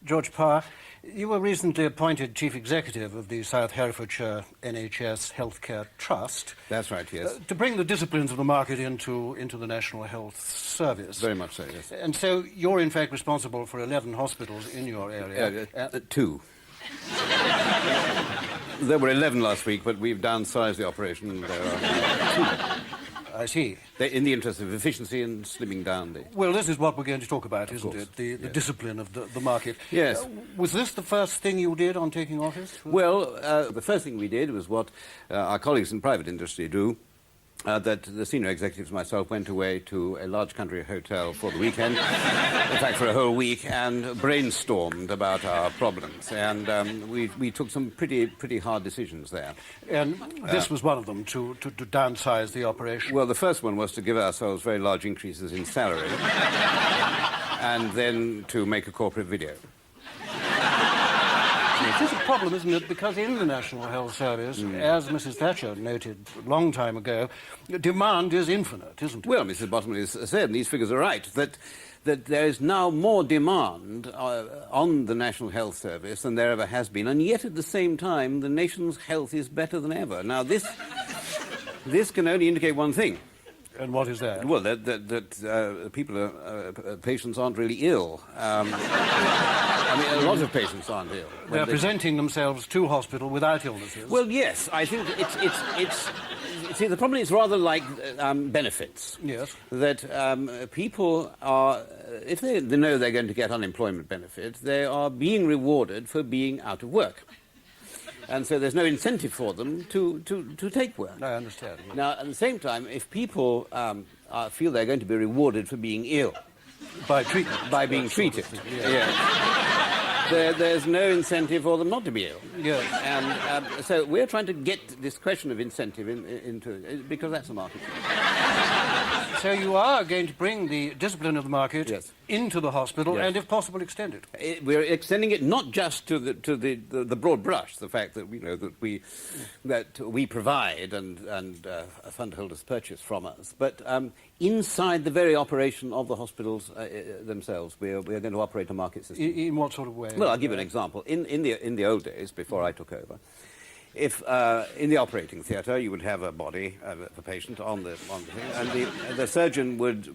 George Parr, you were recently appointed Chief Executive of the South Herefordshire NHS Healthcare Trust. That's right, yes. To bring the disciplines of the market into the National Health Service. Very much so, yes. And so you're in fact responsible for 11 hospitals in your area. 2. There were 11 last week, but we've downsized the operation. There are 2. I see. In the interest of efficiency and slimming down the... Well, this is what we're going to talk about, isn't course. it? The discipline of the market. Yes. Was this the first thing you did on taking office? Well, the first thing we did was what our colleagues in private industry do, that the senior executives and myself went away to a large country hotel for the weekend, in fact for a whole week, and brainstormed about our problems. And we took some pretty hard decisions there. And this was one of them, to downsize the operation? Well, the first one was to give ourselves very large increases in salary, and then to make a corporate video. It is a problem, isn't it? Because in the National Health Service, as Mrs. Thatcher noted a long time ago, demand is infinite, isn't it? Well, Mrs. Bottomley has said, and these figures are right, that there is now more demand on the National Health Service than there ever has been, and yet at the same time, the nation's health is better than ever. Now, this can only indicate one thing. And what is that? Well, patients aren't really ill. I mean, a lot of patients aren't ill. They're presenting themselves to hospital without illnesses. Well, yes, I think it's see, the problem is rather like benefits. Yes. That people are, if they know they're going to get unemployment benefit, they are being rewarded for being out of work. And so there's no incentive for them to take work. I understand. Yes. Now, at the same time, if people feel they're going to be rewarded for being ill... By treatment. By being treated. There's no incentive for them not to be ill. Yes. And so we're trying to get this question of incentive into... because that's the market. So you are going to bring the discipline of the market into the hospital and, if possible, extend it. We're extending it not just to the broad brush, the fact that that we provide and fund holders purchase from us, but inside the very operation of the hospitals themselves, we're going to operate a market system. In what sort of way? Well, I'll give you an example. In the old days, before I took over, if in the operating theatre you would have a body of a patient on the thing, and the surgeon would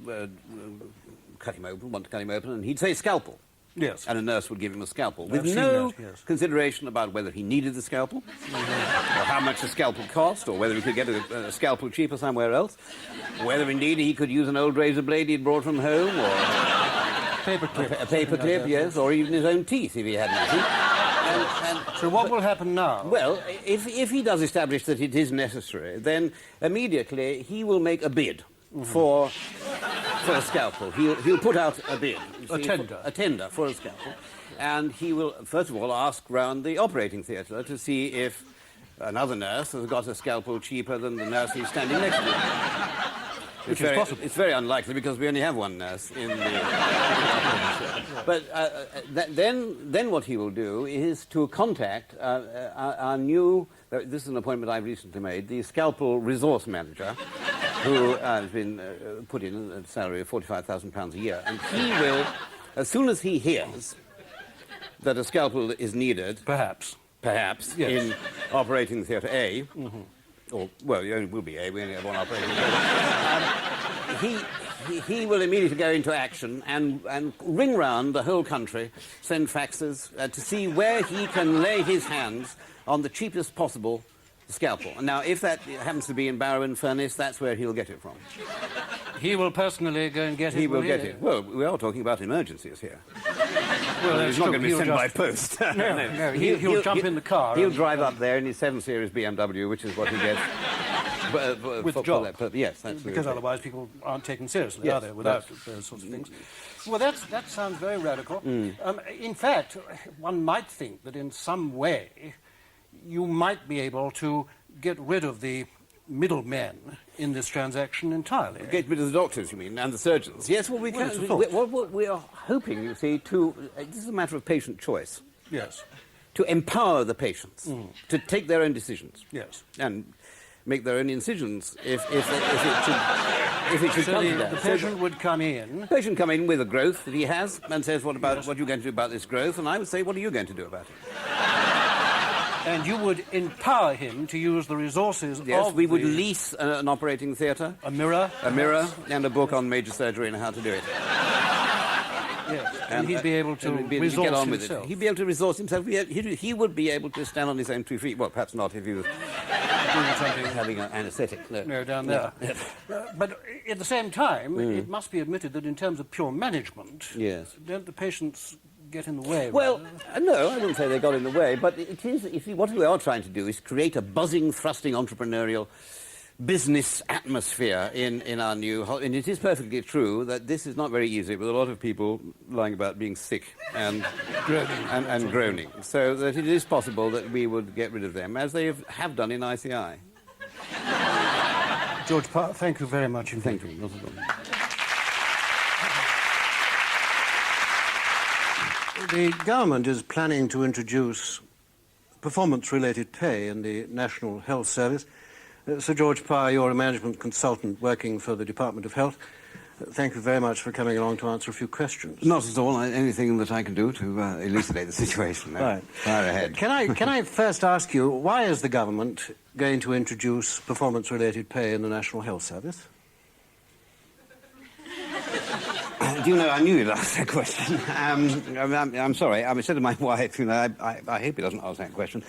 cut him open, and he'd say scalpel. Yes. And a nurse would give him a scalpel with no consideration about whether he needed the scalpel, or how much the scalpel cost, or whether he could get a scalpel cheaper somewhere else, whether indeed he could use an old razor blade he'd brought from home, or a paper clip, yes, or even his own teeth if he had nothing. So what will happen now? Well, if he does establish that it is necessary, then immediately he will make a bid for a scalpel. He'll put out a bid. A tender. A tender for a scalpel. And he will, first of all, ask round the operating theatre to see if another nurse has got a scalpel cheaper than the nurse who's standing next to him. Which is possible. It's very unlikely because we only have one nurse in the... But then what he will do is to contact our new... This is an appointment I've recently made, the scalpel resource manager, who has been put in a salary of £45,000 a year. And he will, as soon as he hears that a scalpel is needed... Perhaps, yes. In operating theatre A... Or, well, it only will be A, we only have one operating theatre. He will immediately go into action and ring round the whole country, send faxes, to see where he can lay his hands on the cheapest possible scalpel. Now, if that happens to be in Barrow and Furness, that's where he'll get it from. He will personally go and get it? He will get it. Well, we are talking about emergencies here. Well, he's not going to be sent by post. No, he'll jump in the car. He'll drive up there in his 7 Series BMW, which is what he gets. With the job. Yes, absolutely. Because otherwise people aren't taken seriously, are they, without those sorts of things? Well, that sounds very radical. In fact, one might think that in some way you might be able to get rid of the middlemen in this transaction entirely. Get rid of the doctors, you mean, and the surgeons? Yes, well, we can. What we are hoping, you see, this is a matter of patient choice. Yes. To empower the patients to take their own decisions. Yes. And make their own incisions if it should So come to the that. patient would come in. The patient come in with a growth that he has and says, what are you going to do about this growth? And I would say, what are you going to do about it? And you would empower him to use the resources Yes, of we would lease an operating theatre. a mirror. A mirror and a book on major surgery and how to do it. Yes, and he'd be able to and resource get on with himself. it. He'd be able to resource himself. He would be able to stand on his own 2 feet. Well, perhaps not if he was Doing something having an anaesthetic. no, down there. But at the same time, it must be admitted that in terms of pure management, Yes. don't the patients get in the way? Well, rather? no, I wouldn't say they got in the way, but it is, you see, what we are trying to do is create a buzzing, thrusting, entrepreneurial business atmosphere in our new... And it is perfectly true that this is not very easy, with a lot of people lying about being sick and groaning. So that it is possible that we would get rid of them, as they have done in ICI. George Parr, thank you very much indeed. Thank you. Not at all. The government is planning to introduce performance-related pay in the National Health Service. Sir George Parr, you're a management consultant working for the Department of Health. Thank you very much for coming along to answer a few questions. Not at all. Anything that I can do to elucidate the situation. No. Right. Fire ahead. Can I first ask you, why is the government going to introduce performance-related pay in the National Health Service? Do you know, I knew you'd ask that question. I'm sorry. I said to my wife, you know, I hope he doesn't ask that question.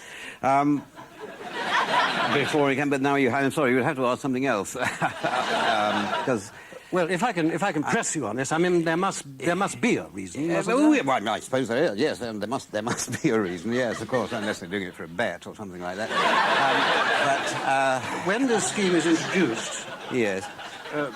Before he can, but now I'm sorry, you would have to ask something else. Because... Well, if I can press you on this, I mean, there must be a reason. Well, I suppose there is, yes, and there must be a reason, yes, of course, unless they're doing it for a bet or something like that. When this scheme is introduced... Yes.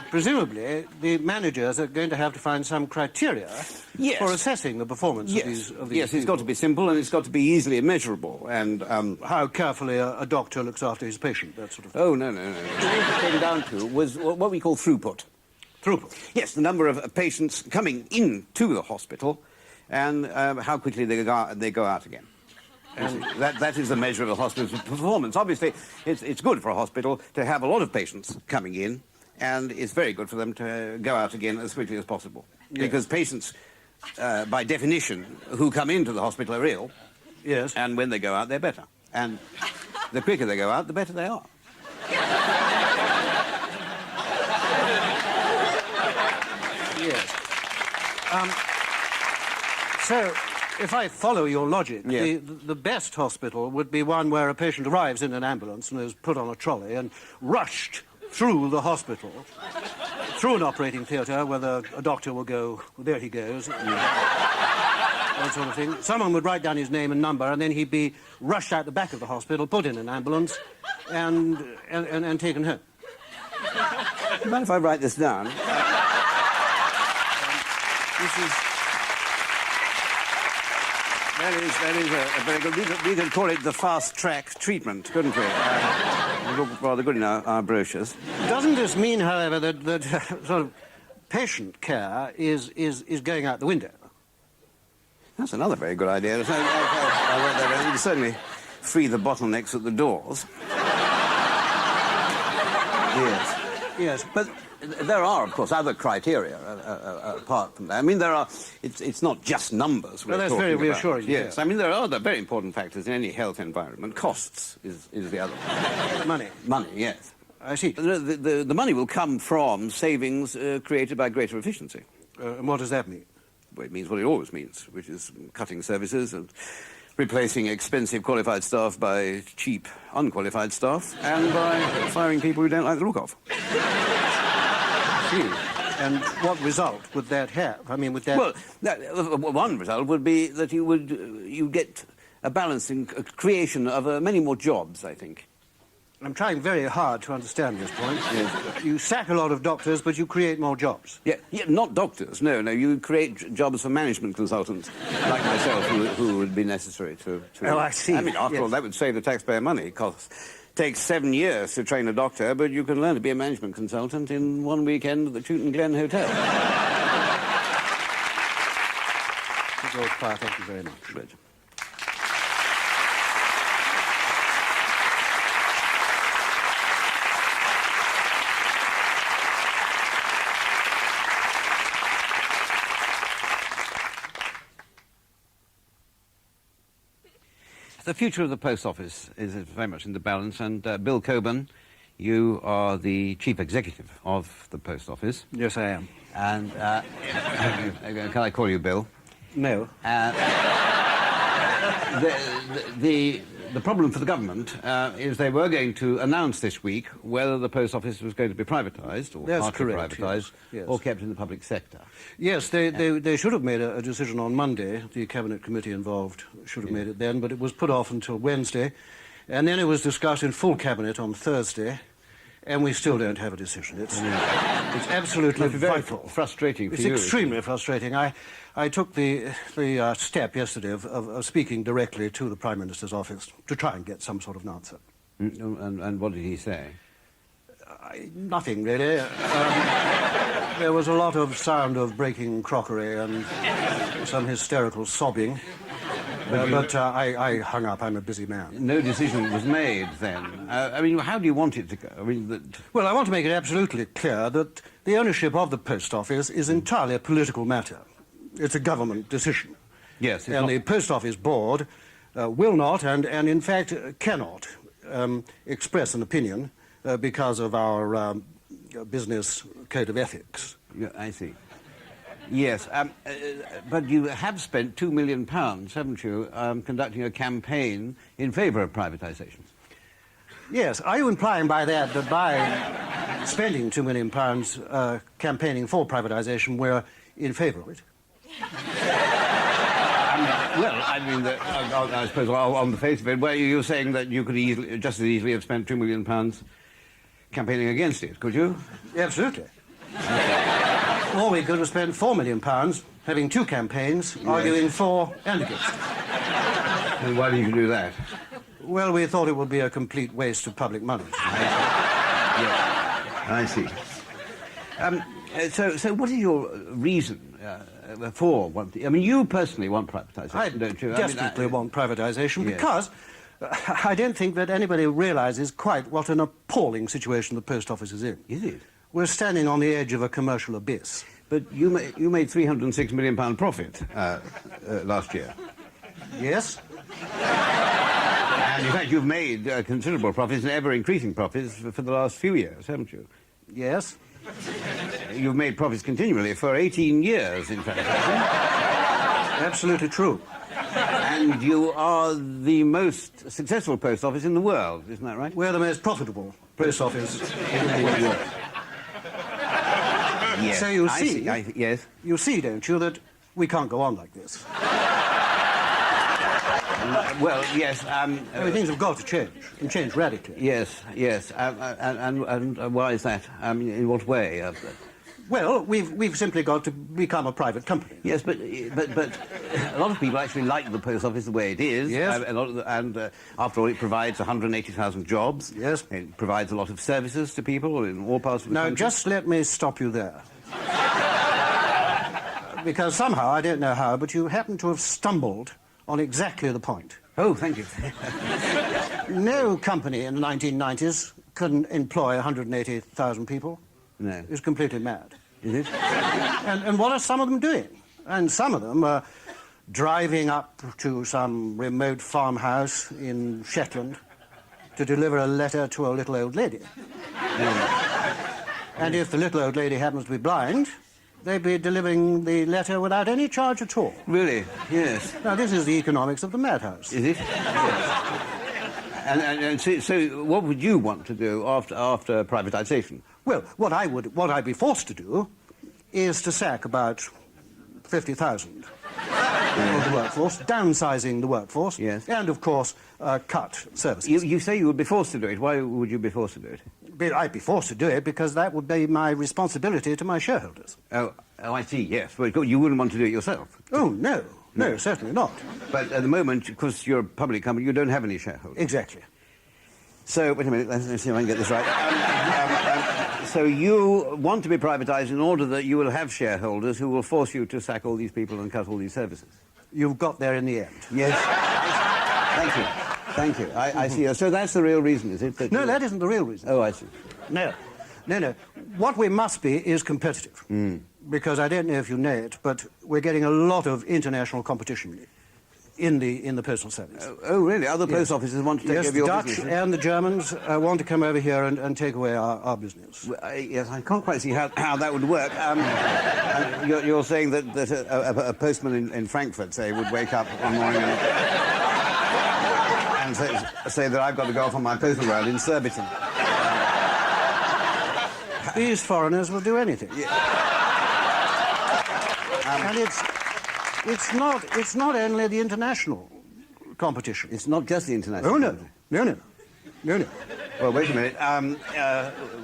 Presumably, the managers are going to have to find some criteria for assessing the performance of these Yes, it's got to be simple and it's got to be easily measurable. And how carefully a doctor looks after his patient, that sort of thing. Oh, no. What it came down to was what we call throughput. Throughput? Yes, the number of patients coming into the hospital and how quickly they go out again. And that is the measure of a hospital's performance. Obviously, it's good for a hospital to have a lot of patients coming in, and it's very good for them to go out again as quickly as possible. Yes. Because patients, by definition, who come into the hospital are ill. Yes. And when they go out, they're better. And the quicker they go out, the better they are. Yes. So, if I follow your logic, the best hospital would be one where a patient arrives in an ambulance and is put on a trolley and rushed through the hospital, through an operating theatre where a doctor will go, there he goes, that sort of thing. Someone would write down his name and number, and then he'd be rushed out the back of the hospital, put in an ambulance, and taken home. Do you mind if I write this down? That is a very good... We could call it the fast-track treatment, couldn't we? Look rather good in our brochures. Doesn't this mean, however, that sort of patient care is going out the window? That's another very good idea. I would certainly free the bottlenecks at the doors. Yes. Yes. But there are, of course, other criteria apart from that. I mean, there are... It's not just numbers we're that's talking very about. reassuring. Yes. I mean, there are other very important factors in any health environment. Costs is the other one. Money. Money, yes. I see. The money will come from savings created by greater efficiency. And what does that mean? Well, it means what it always means, which is cutting services and replacing expensive qualified staff by cheap unqualified staff, and by firing people who don't like the look of. And what result would that have? I mean, would that... Well, one result would be that you get a balancing creation of many more jobs, I think. I'm trying very hard to understand this point. Yes. You sack a lot of doctors, but you create more jobs. Yeah, not doctors, no. You create jobs for management consultants, like myself, who would be necessary to... Oh, I see. I mean, after all, that would save the taxpayer money. It takes 7 years to train a doctor, but you can learn to be a management consultant in one weekend at the Chewton Glen Hotel. George Parr, thank you very much. Good. The future of the post office is very much in the balance, and Bill Coburn, you are the chief executive of the post office. Yes, I am. And can I call you Bill? No. The problem for the government is they were going to announce this week whether the post office was going to be privatised or partly privatised or kept in the public sector. Yes, they should have made a decision on Monday. The Cabinet Committee involved should have made it then, but it was put off until Wednesday. And then it was discussed in full Cabinet on Thursday, and we still don't have a decision. It's absolutely vital. Frustrating for you. It's extremely frustrating. I took the step yesterday of speaking directly to the Prime Minister's office to try and get some sort of an answer. And what did he say? Nothing, really. There was a lot of sound of breaking crockery and some hysterical sobbing. But I hung up. I'm a busy man. No decision was made then. I mean, how do you want it to go? I mean, Well, I want to make it absolutely clear that the ownership of the post office is entirely a political matter. It's a government decision. Yes. And the post office board will not and in fact cannot express an opinion because of our business code of ethics. Yeah, I see. Yes, but you have spent £2 million, haven't you, conducting a campaign in favour of privatisation? Yes. Are you implying by that that by spending £2 million campaigning for privatisation, we're in favour of it? I suppose on the face of it, were you saying that you could just as easily have spent £2 million campaigning against it, could you? Absolutely. Or we could have spent £4 million having two campaigns, arguing for and against. And why did you do that? Well, we thought it would be a complete waste of public money. I see. So what is your reason for wanting... I mean, you personally want privatisation, don't you? I desperately want privatisation because I don't think that anybody realises quite what an appalling situation the post office is in. Is it? We're standing on the edge of a commercial abyss. But you made £306 million profit last year. Yes? And in fact, you've made considerable profits and ever-increasing profits for the last few years, haven't you? Yes. You've made profits continually for 18 years, in fact. Absolutely true. And you are the most successful post office in the world, isn't that right? We're the most profitable post office in the world. Yes. So you see, yes. You see, don't you, that we can't go on like this. Well, yes. Things have got to change, and change radically. Yes, yes. And why is that? In what way? Well, we've simply got to become a private company. Yes, but a lot of people actually like the post office the way it is. Yes. After all, it provides 180,000 jobs. Yes. It provides a lot of services to people in all parts of the country. Now, just let me stop you there. Because somehow, I don't know how, but you happen to have stumbled on exactly the point. Oh, thank you. No company in the 1990s could employ 180,000 people. No. It's completely mad. Is it? And what are some of them doing? And some of them are driving up to some remote farmhouse in Shetland to deliver a letter to a little old lady. And if the little old lady happens to be blind, they'd be delivering the letter without any charge at all. Really? Yes. Now, this is the economics of the madhouse. Is it? Yes. And so what would you want to do after privatisation? Well, what I'd be forced to do is to sack about 50,000 of the workforce, downsizing the workforce, yes, and, of course, cut services. You say you would be forced to do it. Why would you be forced to do it? I'd be forced to do it because that would be my responsibility to my shareholders. Oh, I see, yes. Well, you wouldn't want to do it yourself? Oh, no. No, certainly not. But at the moment, because you're a public company, you don't have any shareholders. Exactly. So, wait a minute, let's see if I can get this right. So you want to be privatised in order that you will have shareholders who will force you to sack all these people and cut all these services? You've got there in the end. Yes. Thank you. Thank you. I see. So that's the real reason, is it? No, that isn't the real reason. Oh, I see. No. What we must be is competitive. Because I don't know if you know it, but we're getting a lot of international competition. in the postal service. Oh, really? Other post offices want to take Yes, over the your Dutch business? and the Germans want to come over here and take away our business. Well, yes, I can't quite see how that would work. You're saying that a postman in Frankfurt, say, would wake up one morning and say that I've got to go off on my postal round in Surbiton. These foreigners will do anything. Yeah. And it's not only the international competition. It's not just the international. Oh, no. No. Well, wait a minute.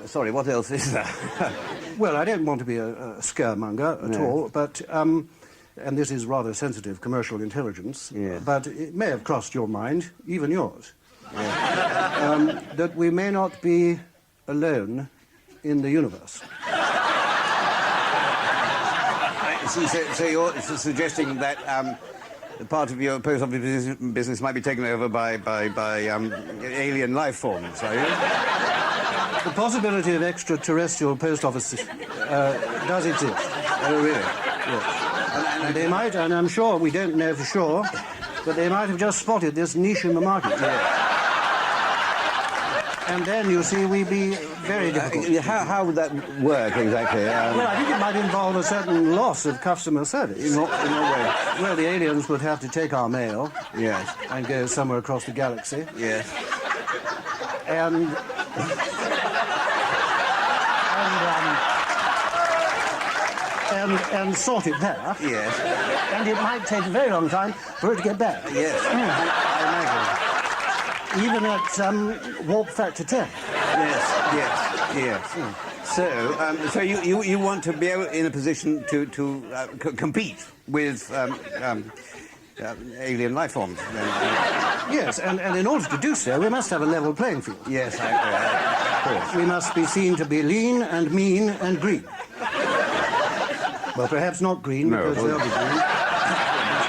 Sorry, what else is there? Well, I don't want to be a scaremonger at all, but, and this is rather sensitive commercial intelligence, Yes. but it may have crossed your mind, even yours, that we may not be alone in the universe. So you're suggesting that part of your post office business might be taken over by alien life forms, are you? The possibility of extraterrestrial post offices does exist. Oh, really? Yes. And they might, and I'm sure we don't know for sure, but they might have just spotted this niche in the market. Yeah. And then, you see, we'd be very difficult. How would that work exactly? Well, I think it might involve a certain loss of customer service. In what way? Well, the aliens would have to take our mail. Yes. And go somewhere across the galaxy. Yes. And sort it there. Yes. And it might take a very long time for it to get back. Yes. I imagine. Even at warp factor 10. Yes. So you want to be in a position to compete with alien life forms? Yes, and in order to do so, we must have a level playing field. Yes, of course. We must be seen to be lean and mean and green. Well, perhaps not green, No, because they'll be green.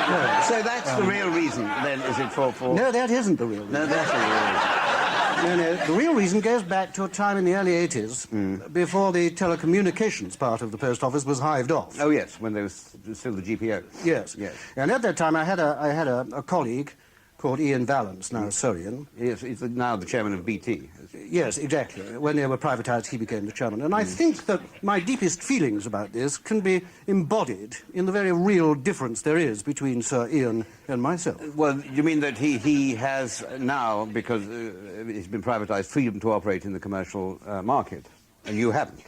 No. So that's the real reason, then, is it for... No, that isn't the real reason. No, that's the real reason. No, the real reason goes back to a time in the early 80s, before the telecommunications part of the post office was hived off. Oh, yes, when there was still the GPO. Yes. Yes. And at that time, I had a colleague called Ian Vallance, now Surreyan. Yes, he's now the chairman of BT. Yes, exactly. When they were privatised, he became the chairman. And I think that my deepest feelings about this can be embodied in the very real difference there is between Sir Ian and myself. Well, you mean that he has now, because it's been privatised, freedom to operate in the commercial market, and you haven't?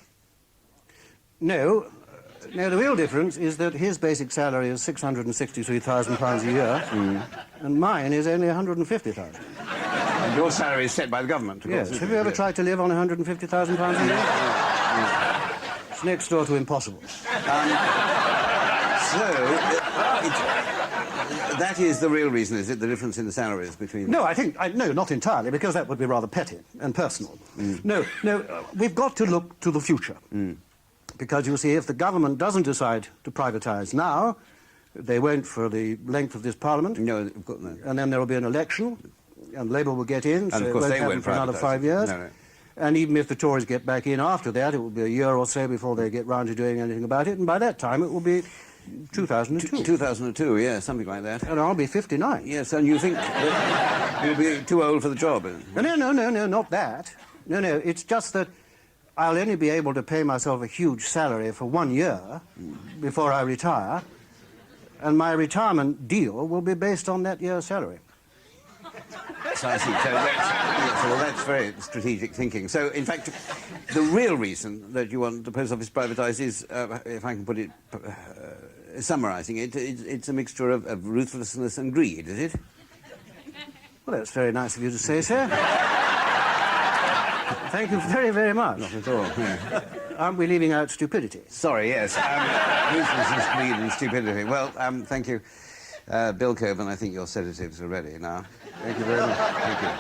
No. No, the real difference is that his basic salary is £663,000 a year, and mine is only £150,000. And your salary is set by the government, of Yes. course. Have you ever tried to live on £150,000 a year? It's next door to impossible. That is the real reason, is it, the difference in the salaries between... No, no, not entirely, because that would be rather petty and personal. No, we've got to look to the future. Because, you see, if the government doesn't decide to privatise now, they won't for the length of this Parliament. No, of course not. And then there will be an election, and Labour will get in, so of it course won't they happen won't for another privatise 5 years. No. And even if the Tories get back in after that, it will be a year or so before they get round to doing anything about it, and by that time it will be 2002. 2002, yeah, something like that. And I'll be 59. Yes, and you think that you'll be too old for the job? No, not that. No, it's just that I'll only be able to pay myself a huge salary for 1 year before I retire, and my retirement deal will be based on that year's salary. So I see. So that's very strategic thinking. So, in fact, the real reason that you want the post office privatised is, if I can put it, summarising it, it's a mixture of ruthlessness and greed, is it? Well, that's very nice of you to say, sir. Thank you very, very much. Not at all. Yeah. Aren't we leaving out stupidity? Sorry, yes. Ruthlessness, greed and stupidity. Well, thank you. Bill Coburn, I think your sedatives are ready now. Thank you very much. Thank you.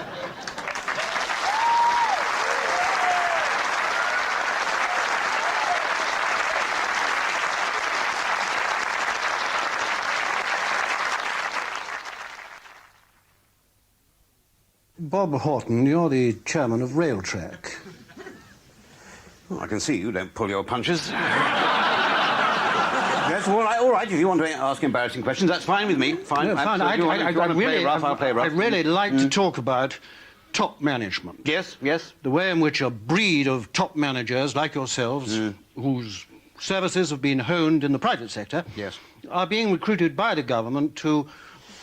Bob Horton, you're the chairman of Railtrack. Well, I can see you don't pull your punches. Yes, all right, if you want to ask embarrassing questions, that's fine with me. Fine. No, fine. If you want to play rough, I'll play rough. I'd really like to talk about top management. Yes, yes. The way in which a breed of top managers like yourselves, whose services have been honed in the private sector, Yes. are being recruited by the government to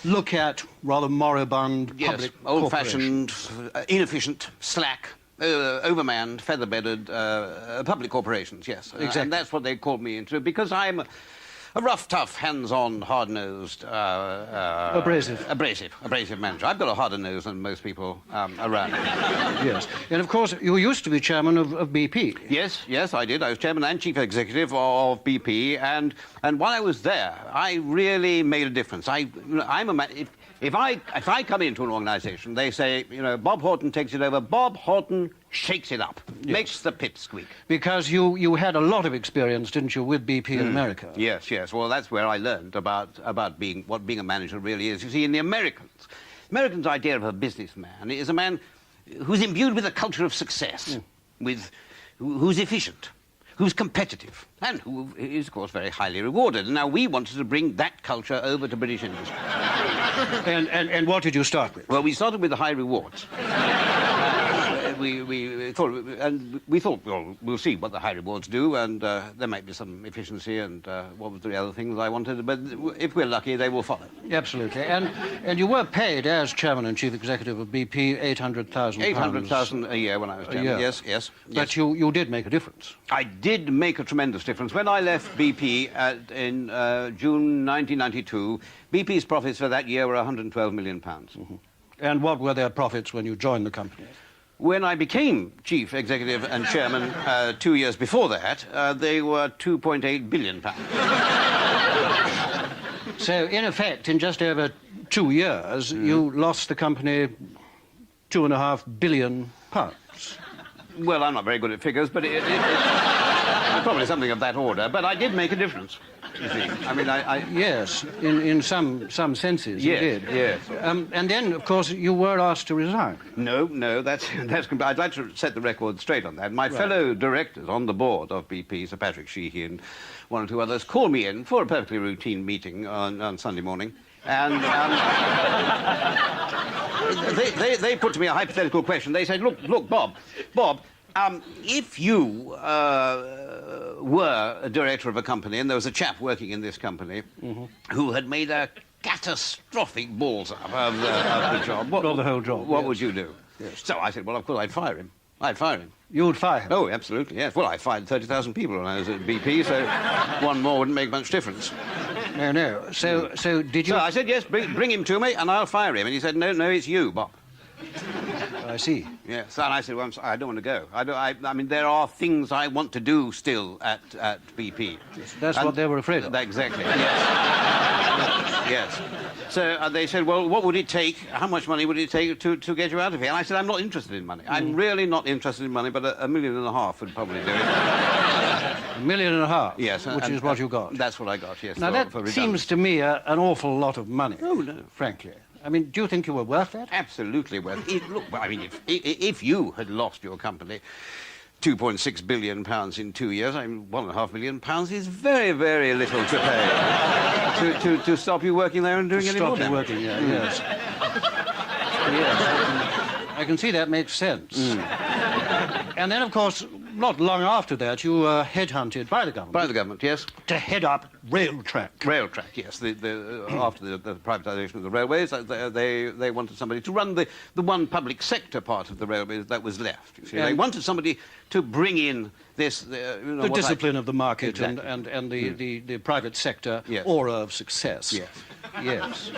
look at rather moribund public old-fashioned, inefficient, slack, overmanned, feather-bedded public corporations, yes. Exactly. And that's what they called me into, because I'm a rough, tough, hands-on, hard-nosed... abrasive manager. I've got a harder nose than most people around. Yes. And, of course, you used to be chairman of BP. Yes, I did. I was chairman and chief executive of BP, and while I was there, I really made a difference. I'm a man... If I come into an organisation, they say, you know, Bob Horton takes it over. Bob Horton shakes it up, makes the pip squeak. Because you had a lot of experience, didn't you, with BP in America? Yes. Well, that's where I learned about being a manager really is. You see, in the Americans' idea of a businessman is a man who's imbued with a culture of success, who's efficient, who's competitive, and who is, of course, very highly rewarded. And now we wanted to bring that culture over to British industry. And what did you start with? Well, we started with the high rewards. We thought, well, we'll see what the high rewards do, and there might be some efficiency, and what was the other things I wanted, but if we're lucky, they will follow. Absolutely. And you were paid, as chairman and chief executive of BP, £800,000. 800,000 a year when I was chairman, yes. But you did make a difference. I did make a tremendous difference. When I left BP in June 1992, BP's profits for that year were £112 million. And what were their profits when you joined the company? When I became chief executive and chairman 2 years before that, they were £2.8 billion. So, in effect, in just over 2 years, you lost the company £2.5 billion. Well, I'm not very good at figures, but it's probably something of that order. But I did make a difference, you see. I mean, Yes, in some senses, yes, you did. Yes. And then, of course, you were asked to resign. No, that's I'd like to set the record straight on that. My fellow directors on the board of BP, Sir Patrick Sheehy and one or two others, called me in for a perfectly routine meeting on Sunday morning, and they put to me a hypothetical question. They said, look, Bob, if you were a director of a company and there was a chap working in this company who had made a catastrophic balls up of the job, the whole job, what would you do? Yes. So I said, well, of course, I'd fire him. You would fire him? Oh, absolutely, yes. Well, I fired 30,000 people when I was at BP, so one more wouldn't make much difference. No. So did you... So I said, yes, bring him to me and I'll fire him. And he said, no, it's you, Bob. I see. Yes, and I said, well, I don't want to go. I mean, there are things I want to do still at BP. That's what they were afraid of. Exactly, yes. Yes. So they said, well, what would it take, how much money would it take to get you out of here? And I said, I'm not interested in money. I'm really not interested in money, but £1.5 million would probably do it. £1.5 million? Yes. Which is what you got? That's what I got, yes. Now, that seems to me an awful lot of money. Oh, no. Frankly. I mean, do you think you were worth that? Absolutely worth it. Look, I mean, if you had lost your company £2.6 billion in 2 years, I mean, £1.5 million is very, very little to pay to stop you working there and doing any more damage. Stop you working, yes. Yes, I can see that makes sense. And then, of course, not long after that, you were headhunted by the government. By the government, yes. To head up Railtrack. Railtrack, yes. After the privatisation of the railways, they wanted somebody to run the one public sector part of the railways that was left. You see. They wanted somebody to bring in this... the discipline of the market exactly. and the private sector aura of success. Yes. Yes.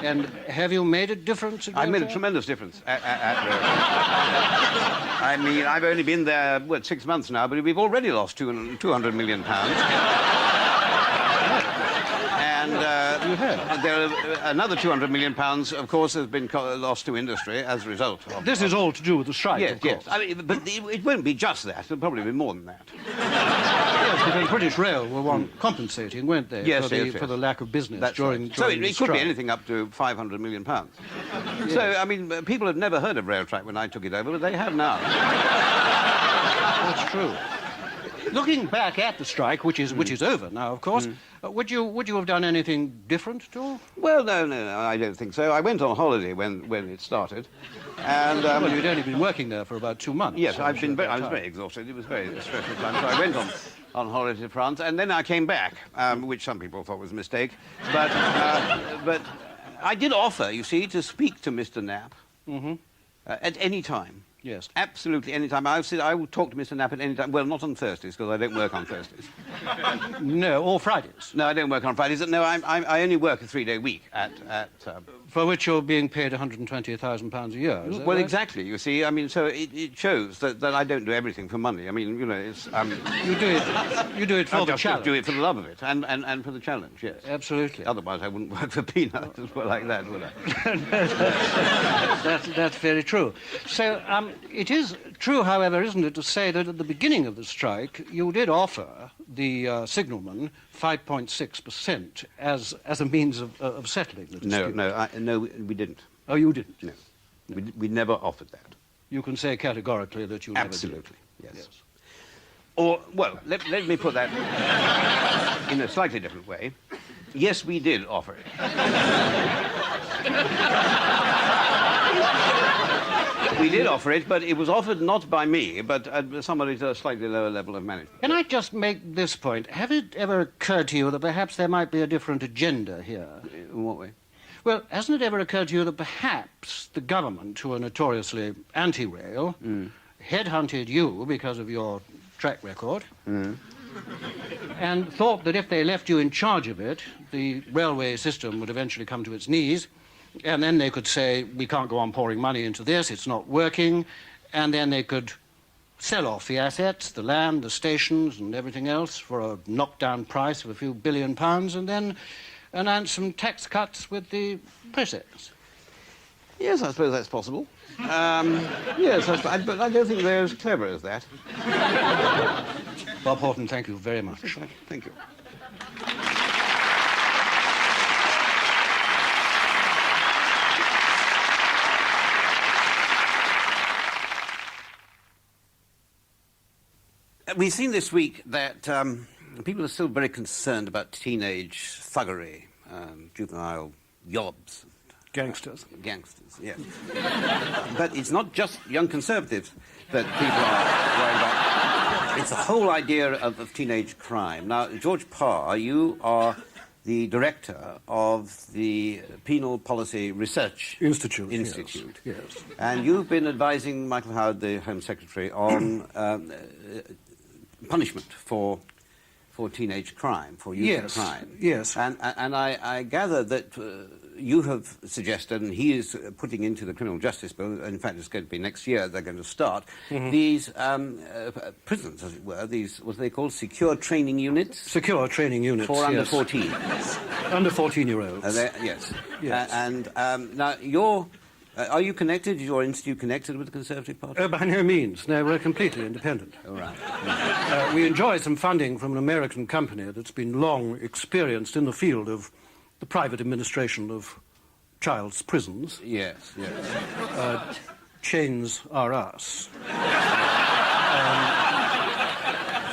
And have you made a difference? I've made a tremendous difference at Railtrack. I mean, I've only been there, 6 months now, but we've already lost £200 million. And there are another £200 million, of course, has been lost to industry as a result. This is all to do with the strike, yes, of course. Yes, I mean, but it won't be just that. It'll probably be more than that. Yes, because British Rail were compensating, weren't they? Yes, for the lack of business during so it the could strike. be anything up to £500 million. Yes. So, I mean, people had never heard of Railtrack when I took it over, but they have now. That's true. looking back at the strike, which is over now, of course, would you have done anything different at all? Well, no, I don't think so. I went on holiday when it started, and well, you'd only been working there for about 2 months. yes, I was very exhausted. It was very stressful time, so I went on holiday to France, and then I came back, which some people thought was a mistake, but I did offer, you see, to speak to Mr. Knapp at any time. Yes. Absolutely any time. I would talk to Mr. Knapp at any time. Well, not on Thursdays, because I don't work on Thursdays. No, or Fridays. No, I don't work on Fridays. No, I only work a 3-day week at For which you're being paid £120,000 a year, is that well, right? exactly. You see, I mean, so it shows that I don't do everything for money. I mean, you know, it's You do it for the I just challenge. do it for the love of it and for the challenge. Yes, Absolutely. Otherwise, I wouldn't work for peanuts as well like that, would I? That's very true. So it is true, however, isn't it, to say that at the beginning of the strike you did offer the signalman 5.6% as a means of settling the dispute. No, we didn't. Oh, you didn't? No, we never offered that. You can say categorically that you never did. Absolutely, yes. Or, well, let me put that in a slightly different way. Yes, we did offer it. We did offer it, but it was offered not by me, but somebody at a slightly lower level of management. Can I just make this point? Have it ever occurred to you that perhaps there might be a different agenda here? In what way? Well, hasn't it ever occurred to you that perhaps the government, who are notoriously anti-rail, headhunted you because of your track record, and thought that if they left you in charge of it, the railway system would eventually come to its knees, and then they could say, we can't go on pouring money into this, it's not working, and then they could sell off the assets, the land, the stations, and everything else for a knockdown price of a few £billion, and then announce some tax cuts with the process. Yes, I suppose that's possible. Yes, but I don't think they're as clever as that. Bob Horton, thank you very much. Thank you. We've seen this week that people are still very concerned about teenage thuggery, juvenile yobs. Gangsters. Gangsters, yes. But it's not just young Conservatives that people are worried about. It's the whole idea of teenage crime. Now, George Parr, you are the director of the Penal Policy Research Institute. Yes. And you've been advising Michael Howard, the Home Secretary, on punishment for teenage crime, for youth crime. Yes. And I gather that you have suggested, and he is putting into the criminal justice bill, in fact it's going to be next year they're going to start, these prisons, as it were, these, what are they called, secure training units? Secure training units, for under yes. 14. Under 14-year-olds. Yes. Yes. Now, are you connected? Is your institute connected with the Conservative Party? By no means. No, we're completely independent. Oh, right. We enjoy some funding from an American company that's been long experienced in the field of the private administration of child's prisons. Yes. Chains are us.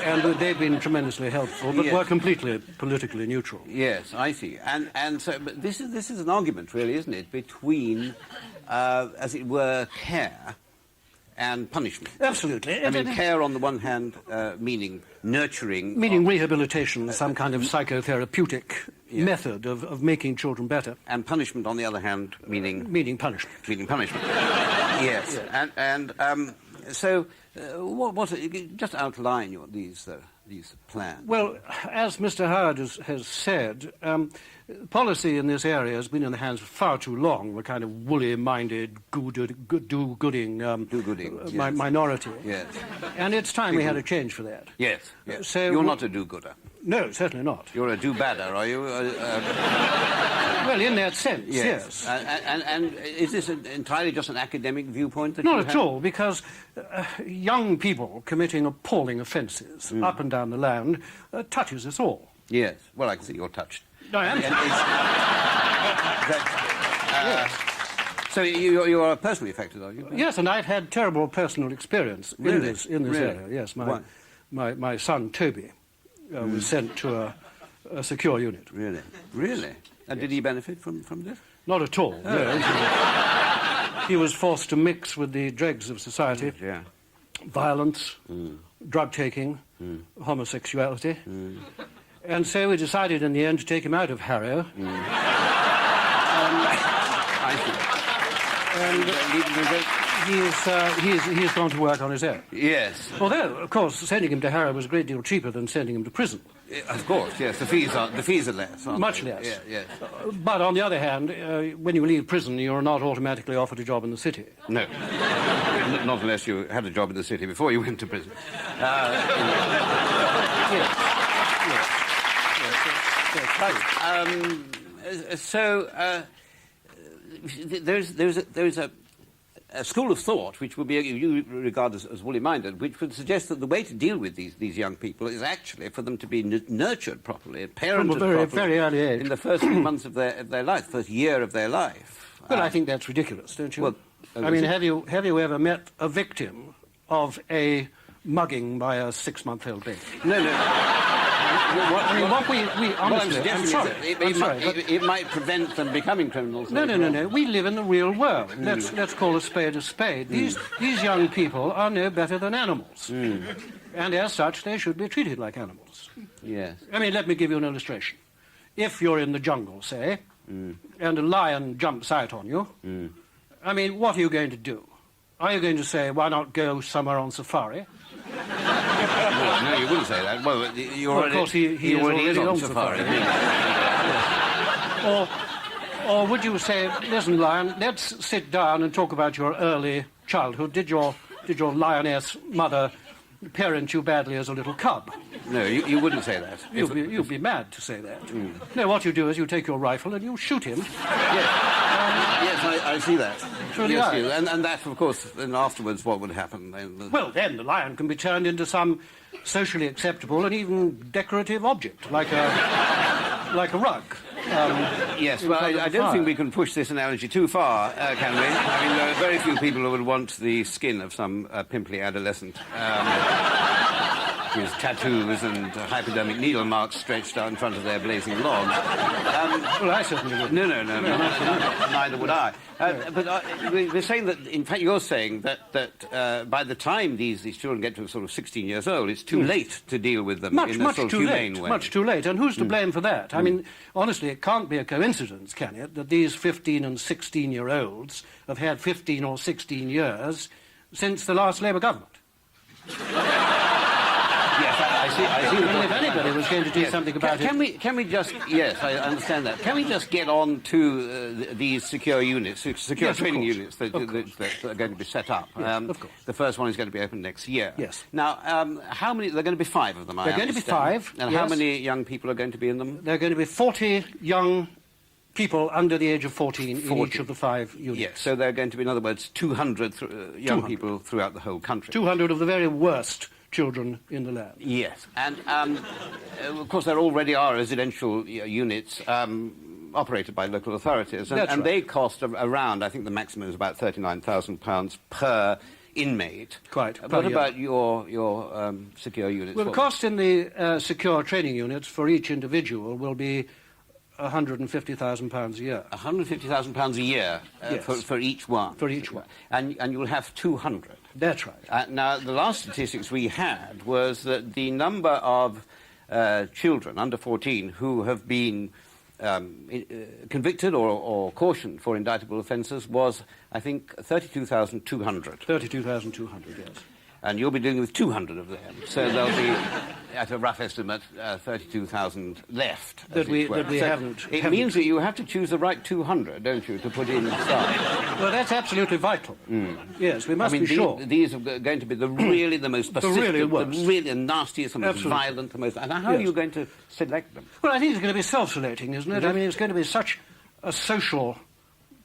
And they've been tremendously helpful, but we're completely politically neutral. Yes, I see. And so, but this is an argument, really, isn't it, between, as it were, care and punishment. Absolutely. I mean, care on the one hand, meaning nurturing. Meaning rehabilitation, some kind of psychotherapeutic method of making children better. And punishment, on the other hand, meaning. Meaning punishment. Meaning punishment. Yes. So, what just outline these plans. Well, as Mr. Howard has said, policy in this area has been in the hands for far too long, the kind of woolly-minded, do-gooding yes. minority. Yes. And it's time we had a change for that. Yes. So you're not a do-gooder. No, certainly not. You're a do-badder, are you? Well, in that sense, yes. And is this entirely just an academic viewpoint that Not at all, because young people committing appalling offences up and down the land touches us all. Yes. Well, I can see you're touched. I am. Yes. So you are personally affected, are you? Yes, and I've had terrible personal experience in this area. Yes, my son Toby was sent to a secure unit. Really? Really? And did he benefit from this? Not at all. No. He was forced to mix with the dregs of society. Yeah. Violence, drug taking, homosexuality. And so we decided in the end to take him out of Harrow. I And he's gone to work on his own. Yes. Although, of course, sending him to Harrow was a great deal cheaper than sending him to prison. Of course, yes. The fees are less, aren't Much they? less. Yeah, yes. But on the other hand, when you leave prison, you're not automatically offered a job in the city. No. Not unless you had a job in the city before you went to prison. There's a school of thought which would be you regard as woolly-minded, which would suggest that the way to deal with these young people is actually for them to be nurtured properly, parented From a very, properly very early age. in the first few months of their life, first year of their life. Well, I think that's ridiculous, don't you? Well, I mean, have you ever met a victim of a mugging by a 6-month-old baby? No. I mean, what we honestly... I'm sorry, it might prevent them becoming criminals. No. We live in the real world. Let's call a spade a spade. These young people are no better than animals. And as such, they should be treated like animals. Yes. I mean, let me give you an illustration. If you're in the jungle, say, and a lion jumps out on you, I mean, what are you going to do? Are you going to say, why not go somewhere on safari? No, you wouldn't say that. Well, of course, he already is on safari. Or would you say, listen, lion, let's sit down and talk about your early childhood. Did your lioness mother parent you badly as a little cub? No, you wouldn't say that. You'd be mad to say that. No, what you do is you take your rifle and you shoot him. Yes, I see that. Surely yes, I. And that, of course, then afterwards, what would happen? Well, then the lion can be turned into some socially acceptable and even decorative object, like a rug. Yes, well, I don't think we can push this analogy too far, can we? I mean, there are very few people who would want the skin of some pimply adolescent with tattoos and hypodermic needle marks stretched out in front of their blazing logs. Well, I certainly wouldn't. No, neither would I. But we're saying that, in fact, you're saying that by the time these children get to sort of 16 years old, it's too late to deal with them in a sort of humane way. Much too late. And who's to blame for that? I mean, honestly, it can't be a coincidence, can it, that these 15 and 16-year-olds have had 15 or 16 years since the last Labour government. Yes, I see. And if anybody was going to do something about it... Can we just... Yes, I understand that. Can we just get on to these secure units, secure training units that are going to be set up? Yes, of course. The first one is going to be open next year. Yes. Now, how many... There are going to be 5 of them, There are going to be 5, And how many young people are going to be in them? There are going to be 40 young people under the age of 14 in each of the 5 units. Yes, so there are going to be, in other words, 200 young people throughout the whole country. 200 of the very worst children in the land. Yes, and of course there already are residential units operated by local authorities, and they cost around, I think the maximum is about £39,000 per inmate. Quite. What about your secure units? Well, the cost in the secure training units for each individual will be £150,000 a year. £150,000 a year yes. for each one? For each one. And you'll have 200? That's right. Now, the last statistics we had was that the number of children under 14 who have been convicted or cautioned for indictable offences was, I think, 32,200. 32,200, yes. And you'll be dealing with 200 of them. So there'll be, at a rough estimate, 32,000 left. That we haven't. It means that you have to choose the right 200, don't you, to put inside? Well, that's absolutely vital. Yes, we must be sure. These are going to be the most persistent, the really worst. The really nastiest, the most violent, the most... And how are you going to select them? Well, I think it's going to be self-selecting, isn't it? I mean, it's going to be such a social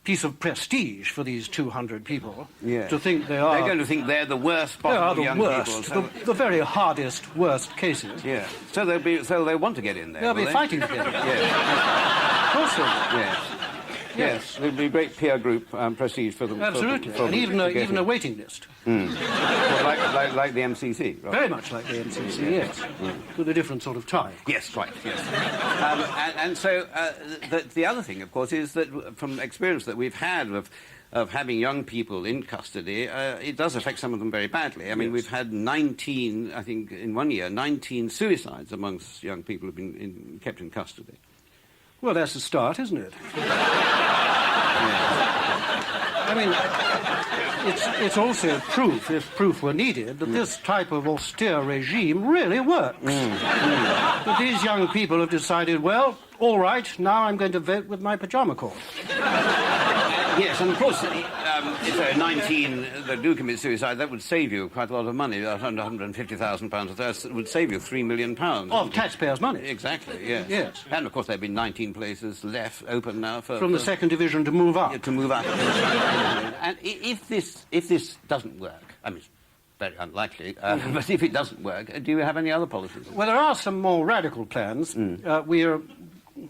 piece of prestige for these 200 people to think they are... They're going to think they're the worst possible young worst, people. The very hardest, worst cases. Yeah. So they want to get in there. They'll be fighting to get in there. Yes. Of course they will. Yes. Yes, there'd be great peer group prestige for them. Absolutely, for and them even to a, get even in. a waiting list. Well, like the MCC. Right? Very much like the MCC, yes, with a different sort of tie. Yes, right, yes. And so the other thing, of course, is that from experience that we've had of having young people in custody, it does affect some of them very badly. I mean, we've had 19, I think, in 1 year, 19 suicides amongst young people who've been kept in custody. Well, that's a start, isn't it? I mean, it's also proof, if proof were needed, that this type of austere regime really works. That these young people have decided, well, all right, now I'm going to vote with my pyjama cord. Yes, and of course, if there are 19 that do commit suicide, that would save you quite a lot of money, £150,000. That would save you £3 million. Of taxpayers' money. Exactly, yes. Yes. And, of course, there have been 19 places left open now for... From the second division to move up. To move up. And if this doesn't work, I mean, it's very unlikely, but if it doesn't work, do you have any other policies? Well, there are some more radical plans. We are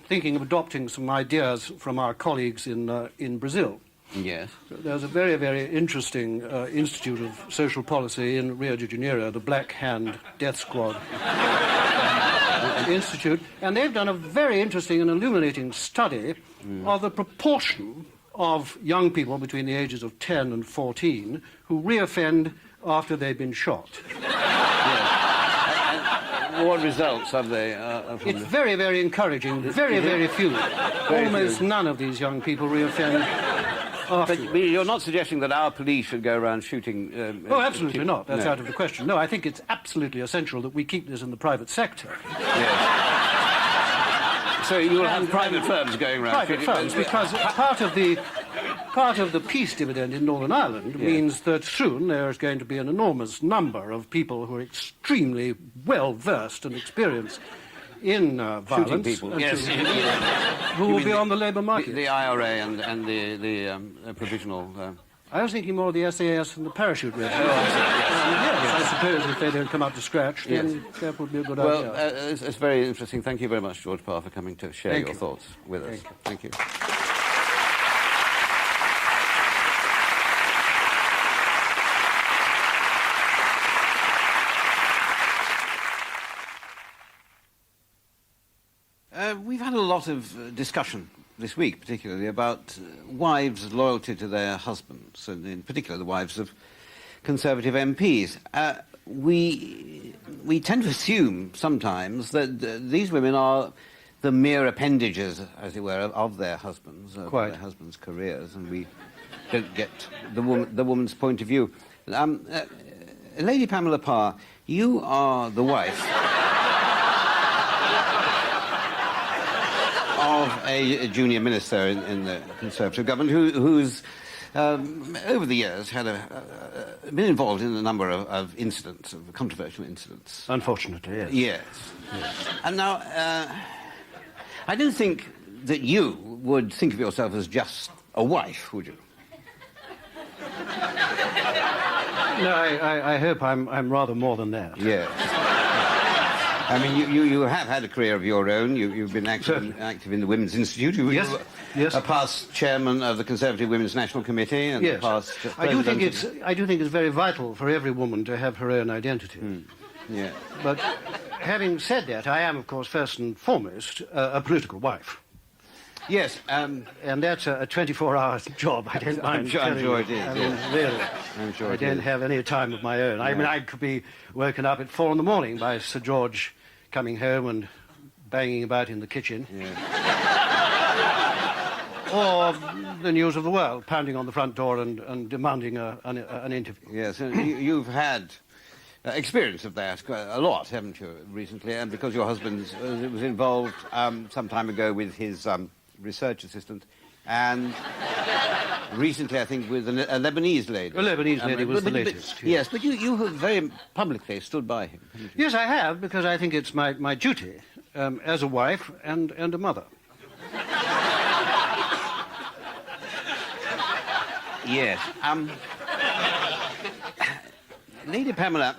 thinking of adopting some ideas from our colleagues in Brazil. Yes. There's a very, very interesting Institute of Social Policy in Rio de Janeiro, the Black Hand Death Squad Institute, and they've done a very interesting and illuminating study of the proportion of young people between the ages of 10 and 14 who reoffend after they've been shot. What results have they? It's very, very encouraging. Very, very few. Almost none of these young people reoffend after. But you're not suggesting that our police should go around shooting... Oh, absolutely not. That's no. out of the question. No, I think it's absolutely essential that we keep this in the private sector. Yes. So you will have private firms going around Private shooting... firms, because part of the peace dividend in Northern Ireland means that soon there is going to be an enormous number of people who are extremely well-versed and experienced in violence. People. And Yes. who will be on the labour market. The IRA and the provisional... I was thinking more of the SAS and the parachute regiment. Yes, I suppose if they don't come up to scratch, then that would be a good idea. Well, it's very interesting. Thank you very much, George Parr, for coming to share your thoughts with us. Thank you. We've had a lot of discussion this week, particularly, about wives' loyalty to their husbands, and in particular the wives of Conservative MPs. We tend to assume sometimes that these women are the mere appendages, as it were, of their husbands, of their husbands' careers, and we don't get the woman's point of view. Lady Pamela Parr, you are the wife of a junior minister in the Conservative government who's over the years had been involved in a number of incidents, of controversial incidents. Unfortunately, yes. Yes. And now, I don't think that you would think of yourself as just a wife, would you? No, I hope I'm rather more than that. Yes. I mean, you have had a career of your own. You've been active in the Women's Institute. You Yes. a past chairman of the Conservative Women's National Committee, and Yes. past I do think president it's very vital for every woman to have her own identity. Yeah. But having said that, I am, of course, first and foremost, a political wife. Yes. And that's a 24-hour job. I don't mind. I'm sure it is. I mean, really. I'm sure I don't have any time of my own. I mean, I could be woken up at 4 in the morning by Sir George coming home and banging about in the kitchen. Yeah. Or the news of the world, pounding on the front door and demanding an interview. Yes, and you've had experience of that quite a lot, haven't you, recently? And because your husband was involved some time ago with his research assistant, and recently, I think, with a Lebanese lady. A Lebanese lady was the latest. Yes, but you have very publicly stood by him, haven't you? Yes, I have, because I think it's my duty as a wife and a mother. Yes. Lady Pamela,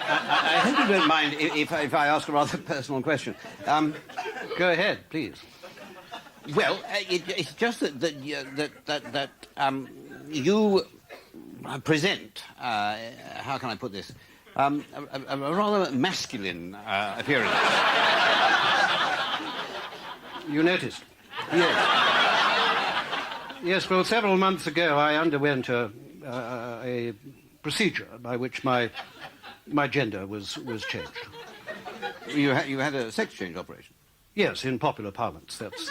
I hope you don't mind if I ask a rather personal question. Go ahead, please. Well, it's just that you present, how can I put this, a rather masculine appearance. You noticed? Yes. Yes, well, several months ago I underwent a procedure by which my gender was changed. You had a sex change operation? Yes, in popular parlance. That's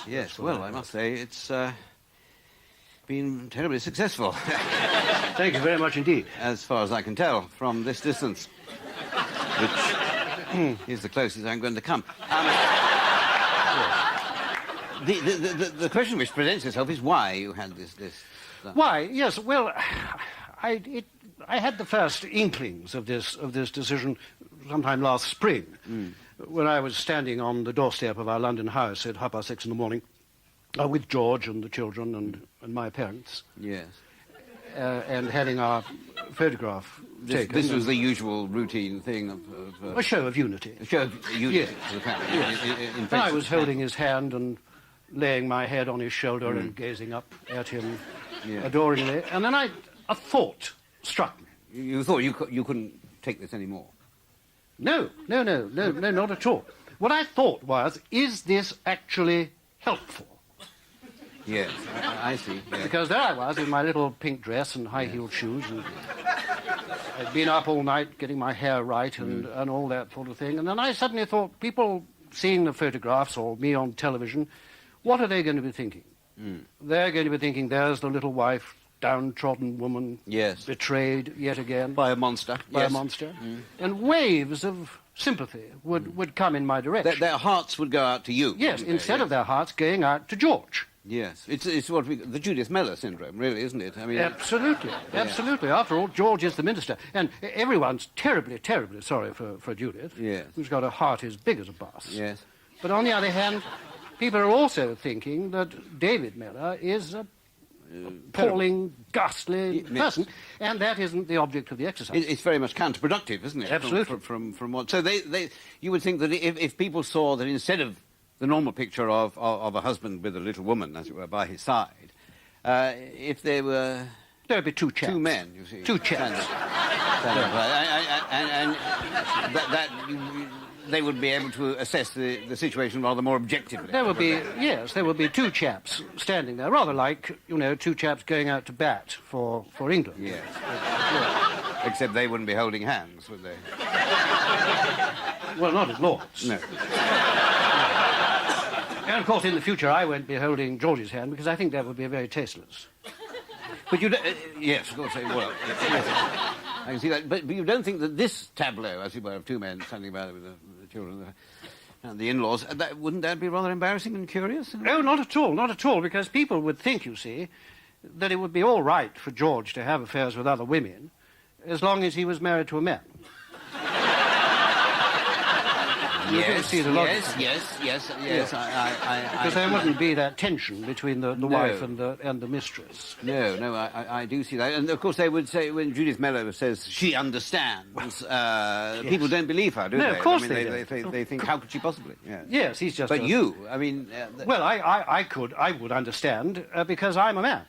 yes, well, I must say it's been terribly successful. Thank you very much indeed. As far as I can tell from this distance, which is the closest I'm going to come. The question which presents itself is why you had this. Why? Yes. Well, I had the first inklings of this decision sometime last spring, when I was standing on the doorstep of our London house at 6:30 in the morning, with George and the children and my parents. Yes. And having our photograph taken. This was the usual routine thing of a show of unity. A show of unity yes. for the family. Yes. And I was holding his hand and laying my head on his shoulder and gazing up at him adoringly. And then a thought struck me. You thought you couldn't take this anymore? No, not at all. What I thought was, is this actually helpful? Yes, I see. Yes. Because there I was in my little pink dress and high-heeled shoes, and I'd been up all night getting my hair right and all that sort of thing. And then I suddenly thought, people seeing the photographs or me on television, what are they going to be thinking? They're going to be thinking, there's the little wife, downtrodden woman, betrayed yet again. By a monster. By a monster. And waves of sympathy would come in my direction. Their hearts would go out to you. Yes, instead of their hearts going out to George. Yes, it's what the Judith Mellor syndrome, really, isn't it? I mean, absolutely. After all, George is the minister, and everyone's terribly, terribly sorry for Judith, who's got a heart as big as a bus. Yes. But on the other hand, people are also thinking that David Mellor is a appalling, ghastly person, and that isn't the object of the exercise. It's very much counterproductive, isn't it? Absolutely. From what? So you would think that if people saw that instead of the normal picture of a husband with a little woman, as it were, by his side, if there were... There'd be two chaps. Two men, you see. Two chaps. And they would be able to assess the situation rather more objectively. There would be two chaps standing there, rather like, two chaps going out to bat for England. Yes. Except they wouldn't be holding hands, would they? Well, not at Lord's. No. And, of course, in the future, I won't be holding George's hand, because I think that would be very tasteless. But you yes, of course, well, yes, I can see that. But you don't think that this tableau, as it were, of two men standing about with the children and the in-laws, wouldn't that be rather embarrassing and curious? Oh, not at all, because people would think, you see, that it would be all right for George to have affairs with other women as long as he was married to a man. Yes. Because there wouldn't be that tension between the wife and the mistress. No, I do see that. And, of course, they would say, when Judith Mellor says she understands, people don't believe her, do they? No, of course they don't. They think, how could she possibly? Yes, he's just... But you, I mean... Well, I would understand, because I'm a man.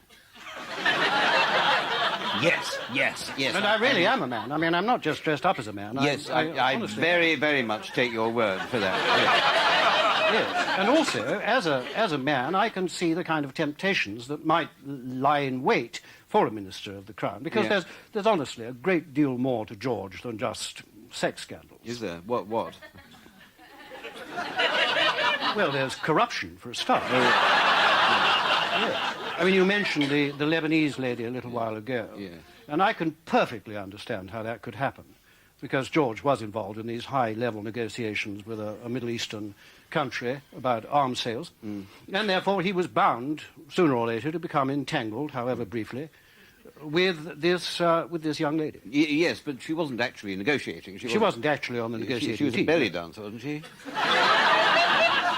Yes. And I really am a man. I mean, I'm not just dressed up as a man. Yes, I very, very much take your word for that. Yes. And also, as a man, I can see the kind of temptations that might lie in wait for a minister of the Crown, because there's honestly a great deal more to George than just sex scandals. Is there? What? Well, there's corruption, for a start. Yes. I mean, you mentioned the Lebanese lady a little while ago, and I can perfectly understand how that could happen, because George was involved in these high-level negotiations with a Middle Eastern country about arms sales, and therefore he was bound, sooner or later, to become entangled, however briefly, with this young lady. Yes, but she wasn't actually negotiating. She wasn't actually on the negotiating team. She was a belly dancer, wasn't she?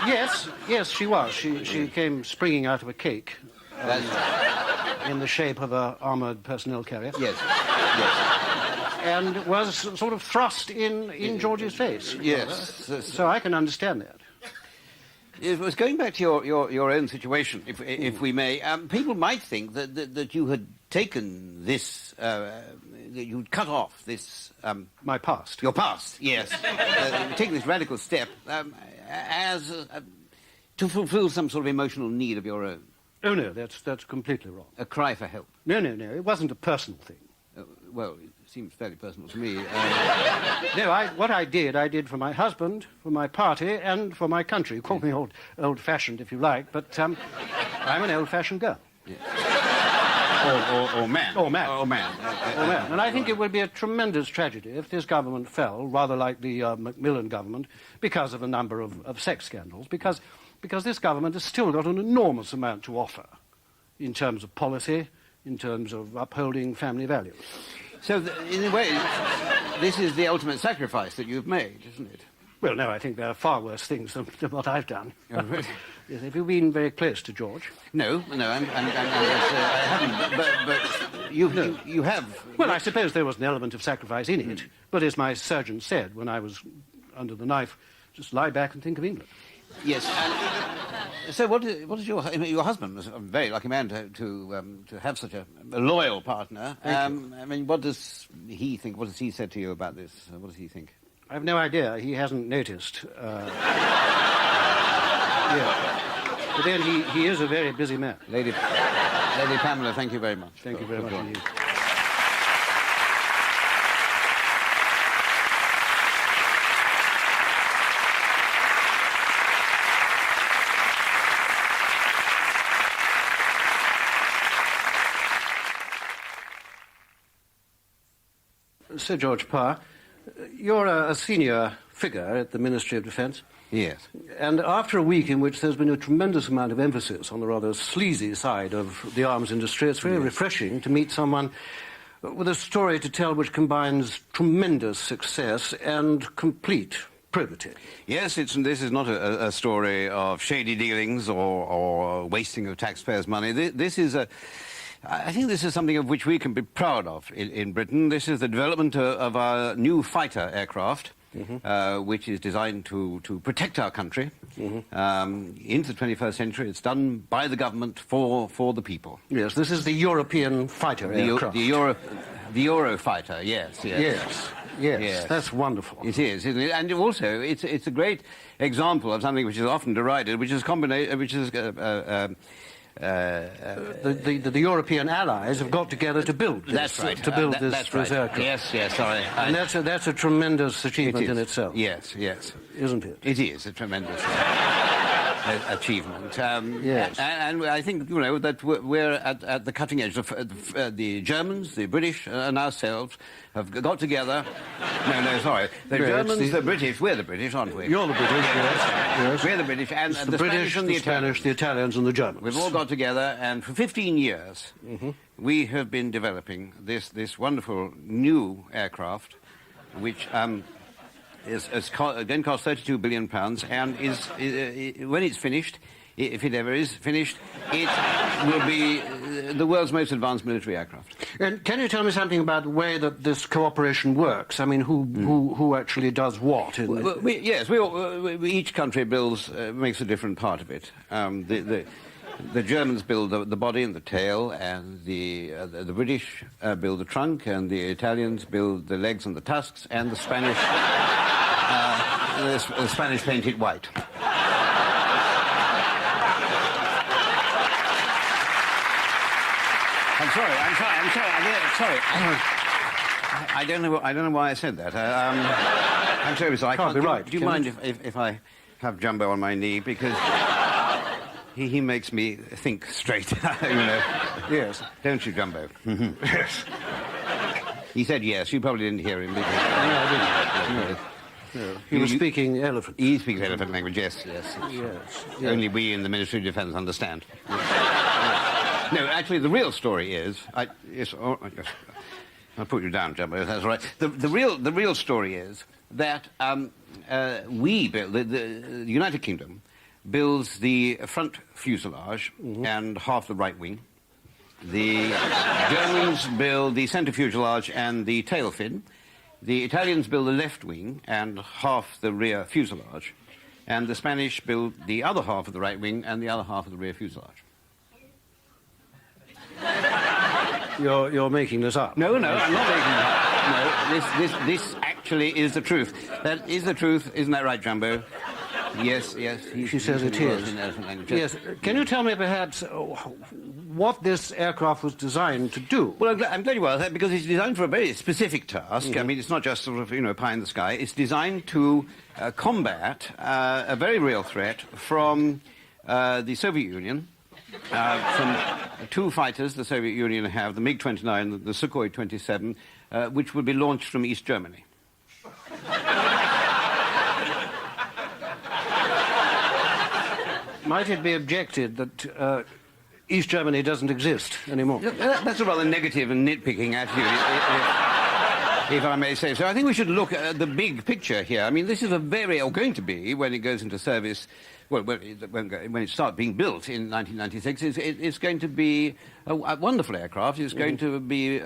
Yes, she was. She came springing out of a cake. In the shape of an armoured personnel carrier. Yes. and was sort of thrust in George's face. Yes. So I can understand that. It was going back to your own situation, if we may. People might think that you had taken this, that you'd cut off this... My past. Your past, yes. Taking this radical step as to fulfill some sort of emotional need of your own. Oh, no, that's completely wrong. A cry for help. No, it wasn't a personal thing. Well, it seems fairly personal to me. No, what I did for my husband, for my party, and for my country. Call me old-fashioned, if you like, but I'm an old-fashioned girl. Yes. Or man. Or man. Or man. Or man. And I think it would be a tremendous tragedy if this government fell, rather like the Macmillan government, because of a number of sex scandals, because this government has still got an enormous amount to offer in terms of policy, in terms of upholding family values. So, in a way, this is the ultimate sacrifice that you've made, isn't it? Well, no, I think there are far worse things than what I've done. Oh, really? Yes, have you been very close to George? No, I haven't. But you have. Well, I suppose there was an element of sacrifice in it. But as my surgeon said when I was under the knife, just lie back and think of England. Yes. So what is your husband was a very lucky man to have such a loyal partner. I mean, what does he think? What has he said to you about this? What does he think? I've no idea. He hasn't noticed. Yeah. But then he is a very busy man. Lady Pamela, thank you very much. Thank you very much indeed. Sir George Parr, you're a senior figure at the Ministry of Defence. Yes. And after a week in which there's been a tremendous amount of emphasis on the rather sleazy side of the arms industry, it's very refreshing to meet someone with a story to tell which combines tremendous success and complete probity. Yes, this is not a story of shady dealings or wasting of taxpayers' money. I think this is something of which we can be proud of in Britain. This is the development of our new fighter aircraft, which is designed to protect our country into the 21st century. It's done by the government for the people. Yes, this is the European fighter aircraft. The Eurofighter, yes. Yes, that's wonderful. It is, isn't it? And also, it's a great example of something which is often derided, which is the European allies have got together to build this. That's right. To build this right. aircraft. Yes, sorry. And that's a tremendous achievement in itself. Yes. Isn't it? It is a tremendous achievement. Yes. And I think, that we're at the cutting edge. The Germans, the British, and ourselves have got together. No, sorry. The Germans, the British, we're the British, aren't we? You're the British, yes. We're the British, and the British, Spanish and the Spanish, the Italians, and the Germans. We've all got together, and for 15 years, we have been developing this wonderful new aircraft, which is again cost £32 billion, and is when it's finished, if it ever is finished, it will be the world's most advanced military aircraft. And can you tell me something about the way that this cooperation works? I mean, who actually does what? Each country makes a different part of it. The Germans build the body and the tail, and the British build the trunk, and the Italians build the legs and the tusks, and the Spanish the Spanish paint it white. I'm sorry. I don't know why I said that. I'm sorry, so I can't be right. Do you mind if I have Jumbo on my knee, because he makes me think straight, Yes. Don't you, Jumbo? Yes. He said yes. You probably didn't hear him, did you? No, I didn't. No. He was speaking elephant. He speaks elephant language, yes. Only we in the Ministry of Defence understand. Yes. No, actually, the real story is... I'll put you down, Jumbo, if that's all right. The real story is that we built... The United Kingdom builds the front fuselage and half the right wing. The Germans build the centre fuselage and the tail fin. The Italians build the left wing and half the rear fuselage, and the Spanish build the other half of the right wing and the other half of the rear fuselage. You're making this up. No, I'm not making it up. No, this actually is the truth. That is the truth, isn't that right, Jumbo? Yes. She says it is. Yes. Can you tell me perhaps what this aircraft was designed to do? Well, I'm glad you asked that, because it's designed for a very specific task. Mm-hmm. I mean, it's not just sort of, pie in the sky. It's designed to combat a very real threat from the Soviet Union. From two fighters the Soviet Union have, the MiG-29, the Sukhoi 27, which will be launched from East Germany. Might it be objected that East Germany doesn't exist anymore? That's a rather negative and nitpicking attitude, if I may say so. I think we should look at the big picture here. I mean, this is going to be, when it goes into service, when it starts being built in 1996, it's going to be a wonderful aircraft. It's going to be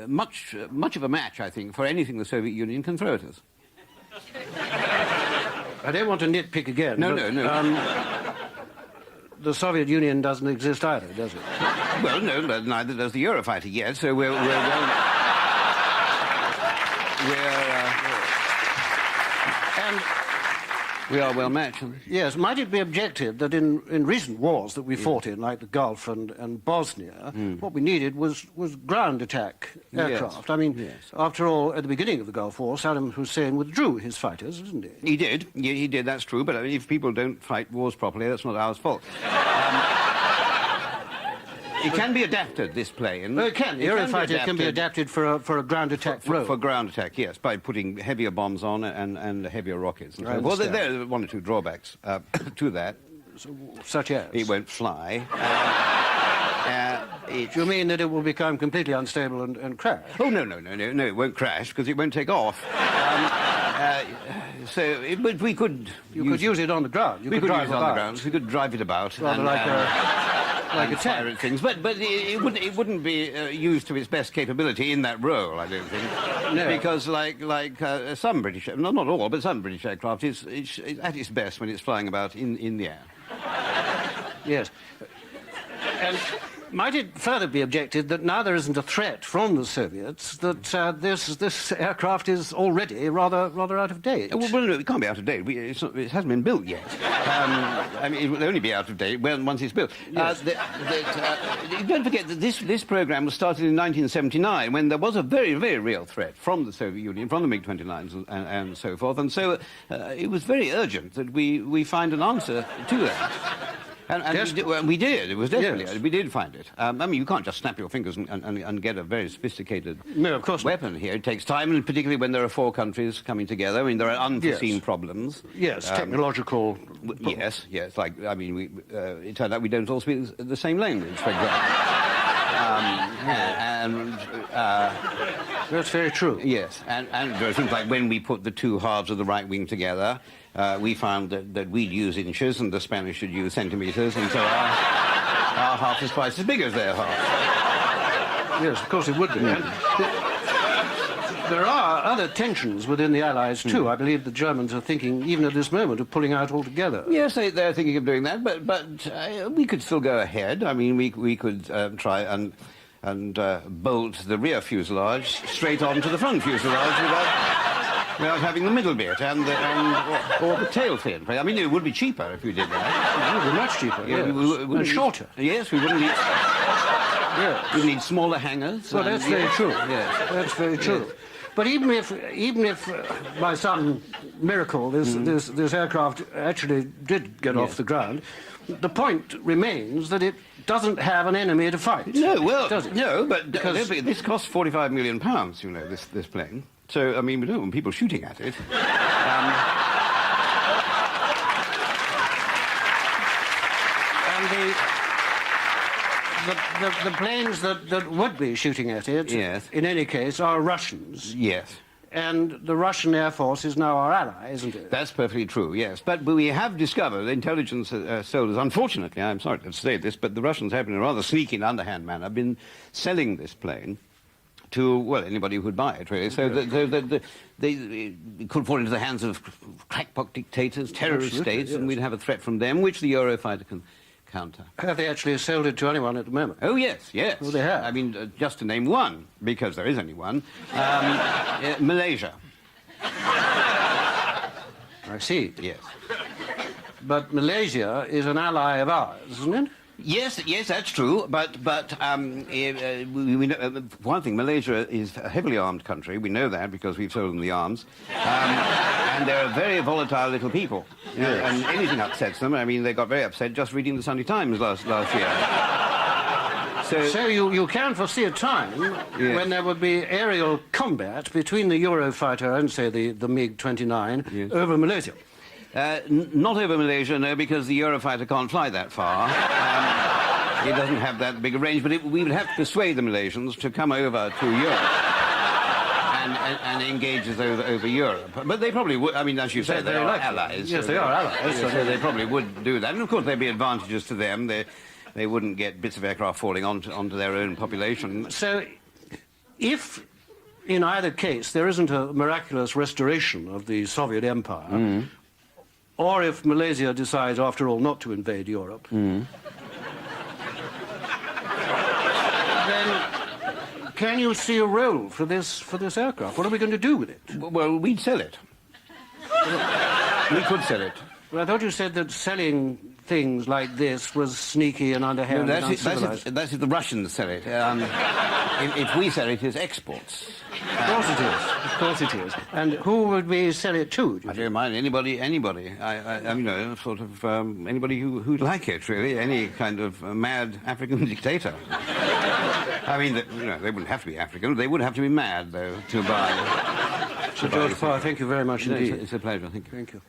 much of a match, I think, for anything the Soviet Union can throw at us. I don't want to nitpick again. No. The Soviet Union doesn't exist either, does it? Well, no, neither does the Eurofighter yet, so we're we are well matched. Yes. Might it be objected that in recent wars that we fought in, like the Gulf and Bosnia, what we needed was ground attack aircraft? Yes. I mean, yes. After all, at the beginning of the Gulf War, Saddam Hussein withdrew his fighters, didn't he? He did. Yeah, he did, that's true. But I mean, if people don't fight wars properly, that's not our fault. It can be adapted, this plane. Well, it can. The Eurofighter can be adapted for a ground attack role. For ground attack, yes, by putting heavier bombs on and heavier rockets. And so. Well, there are one or two drawbacks to that. Such as? It won't fly. Do you mean that it will become completely unstable and crash? Oh, no, it won't crash, because it won't take off. But we could... You could use it on the ground. We could use it on the ground. We could drive it about. Rather like a tank. At things. But it wouldn't be used to its best capability in that role, I don't think. No. Because like some British, not all, but some British aircraft, it's at its best when it's flying about in the air. Yes. And might it further be objected that now there isn't a threat from the Soviets, that this aircraft is already rather out of date? Well, no, it can't be out of date. It hasn't been built yet. I mean, it will only be out of date once it's built. Yes. Don't forget that this program was started in 1979, when there was a very, very real threat from the Soviet Union, from the MiG-29s and so forth. And so it was very urgent that we find an answer to that. And we did. It was desperately. Yes. We did find it. I mean, you can't just snap your fingers and get a very sophisticated weapon here. It takes time, and particularly when there are four countries coming together. I mean, there are unforeseen problems. Yes, technological. Yes. Like, I mean, it turned out we don't all speak the same language, for example. That's very true. Yes, and there are things like when we put the two halves of the right wing together, we found that we'd use inches and the Spanish should use centimetres, and so our half is twice as big as their half. Yes, of course it would be. There are other tensions within the Allies, too. I believe the Germans are thinking, even at this moment, of pulling out altogether. Yes, they're thinking of doing that, but we could still go ahead. I mean, we could try and bolt the rear fuselage straight onto the front fuselage without having the middle bit or the tail fin. I mean, it would be cheaper if we did that. It would be much cheaper, yes. And shorter. Yes, we wouldn't need... Yes. We need smaller hangers. Well, that's very true. Yes. That's very true. Yes. But even if by some miracle this aircraft actually did get off the ground, the point remains that it doesn't have an enemy to fight. No, well, does it? No, but because this costs £45 million, you know, this plane. So, I mean, we don't want people shooting at it. The planes that would be shooting at it, yes, in any case, are Russians. Yes. And the Russian Air Force is now our ally, isn't it? That's perfectly true, yes. But we have discovered, intelligence soldiers, unfortunately, I'm sorry to say this, but the Russians have, in a rather sneaky and underhand manner, been selling this plane to, well, anybody who'd buy it, really. So they could fall into the hands of crackpot dictators, terrorist Absolutely, states, yes. and we'd have a threat from them, which the Eurofighter can counter. Have they actually sold it to anyone at the moment? Oh, yes, yes. Oh, they have? I mean, just to name one, because there is only one, Malaysia. I see. Yes. But Malaysia is an ally of ours, isn't it? Yes, that's true. But we know, one thing, Malaysia is a heavily armed country. We know that because we've sold them the arms, and they're a very volatile little people. Yes. And anything upsets them. I mean, they got very upset just reading the Sunday Times last year. So you can foresee a time when there would be aerial combat between the Eurofighter and, say, the MiG-29 Yes. over Malaysia. Not over Malaysia, no, because the Eurofighter can't fly that far. It doesn't have that big a range, but we would have to persuade the Malaysians to come over to Europe and engage us over Europe. But they probably would. I mean, as you say, they are allies. Yes, so they are allies. So they probably would do that. And, of course, there'd be advantages to them. They wouldn't get bits of aircraft falling onto their own population. So if, in either case, there isn't a miraculous restoration of the Soviet Empire, or if Malaysia decides, after all, not to invade Europe, then can you see a role for this aircraft? What are we going to do with it? Well, we'd sell it. We could sell it. Well, I thought you said that selling things like this was sneaky and underhand and uncivilized. That's if the Russians sell it. If we sell it, it's exports. Of course it is. Of course it is. And who would we sell it to? I don't mind anybody. Sort of anybody who'd like it, really. Any kind of mad African dictator. I mean, they wouldn't have to be African. They would have to be mad, though, to buy. Sir George Parr, thank you very much indeed. It's a pleasure. Thank you. Thank you.